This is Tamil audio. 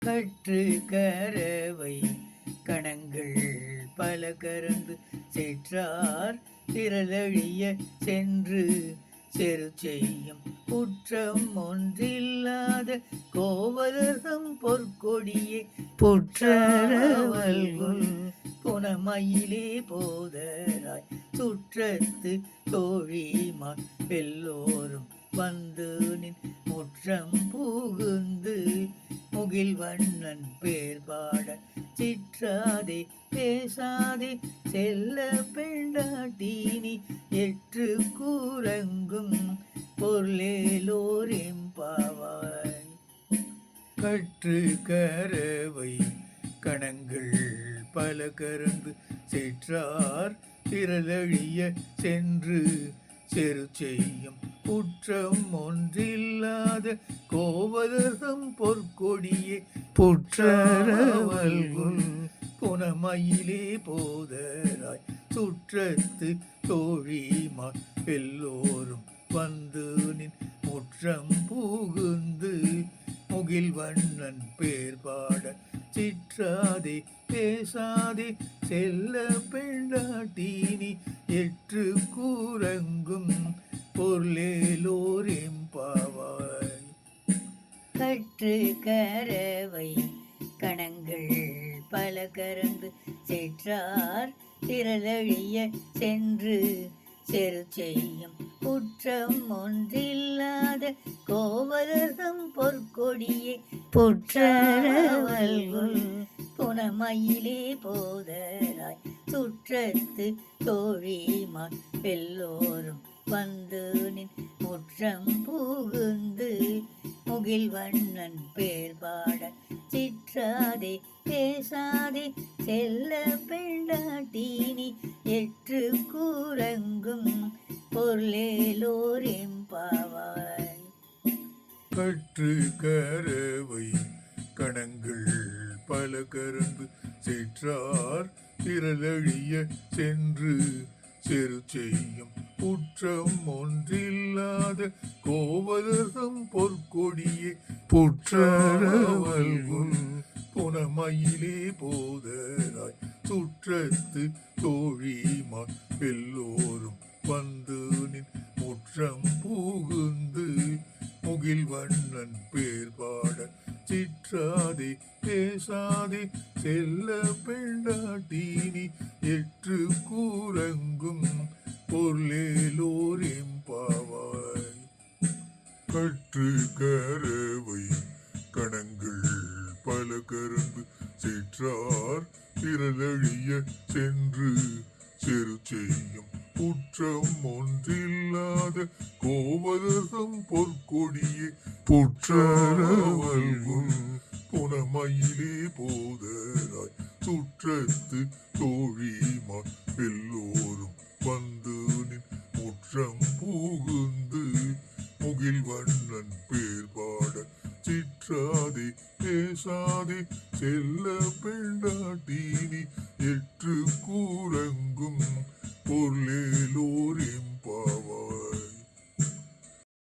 கற்று கரவை கணங்கள் பல கறந்து செற்றார் திரளழிய சென்று செரு செய்யும் குற்றம் ஒன்றில்லாத கோவலகம் பொற்கொடியே புற்றவல்குல் புனமயிலே போதராய் சுற்றத்து தோழிமா எல்லோரும் வந்து நின் முற்றம் புகுந்து முகில் வண்ணன் பேர் பாட சிற்றாதே பேசாதே செல்ல பெண்டாட்டீனி எற்று கூறங்கும் பொருளேலோரெம்பாவாய். கற்று கரவை கணங்கள் பல கறந்து செற்றார் திரளழிய சென்று செரு செய்யும் குற்றம் ஒன்றில்லாத கோவலகம் பொற்கொடியே புற்றவல்குல் புனமயிலே போதராய் சுற்றத்து தோழிமா எல்லோரும் வந்து நின் முற்றம் புகுந்து முகில் வண்ணன் பேர் பாட சிற்றாதே பேசாதே செல்ல பெண்டாட்டீனி எற்று கூறங்கும் பொருளேலோரெம்பாவாய். கற்று கரவை கணங்கள் பல கறந்து செற்றார் திரளழிய சென்று செரு செய்யும் குற்றம் ஒன்றில்லாத கோவலகம் பொற்கொடியே புற்றவல்குல் புனமயிலே போதராய் சுற்றத்து தோழிமா எல்லோரும் வந்து நின் முற்றம் புகுந்து முகில் வண்ணன் பேர் பாட சிற்றாதே பேசாதே செல்ல பெண்டாட்டீனி எற்று கூறங்கும் பொருளேலோரெம்பாவாய். கற்று கரவை கணங்கள் பல கறந்து செற்றார் திரளழிய சென்று செரு செய்யும் குற்றம் ஒன்றில்லாத கோவலகம் பொற்கொடியே புற்றவல்குல் புனமயிலே போதராய் சுற்றத்து தோழிமா எல்லோரும் வந்து நின் முற்றம் புகுந்து முகில் வண்ணன் பேர் பாட சிற்றாதே பேசாதே செல்ல பெண்டாட்டீனி எற்று கூறங்கும் பொருளேலோரெம்பாவாய். கற்று கரவை கணங்கள் பல கறந்து செற்றார் திரளழிய சென்று செரு செய்யும் குற்றம் ஒன்றில்லாத கோவலகம் பொற்கொடியே புற்றவல்குல் புனமயிலே போதராய் சுற்றத்து தோழிமா எல்லோரும் வந்து நின் முற்றம் புகுந்து முகில் வண்ணன் பேர் பாட சிற்றாதே பேசாதே செல்ல பெண்டாட்டீனி எற்று கூறங்கும் பொருளேலோரெம்பாவாய்.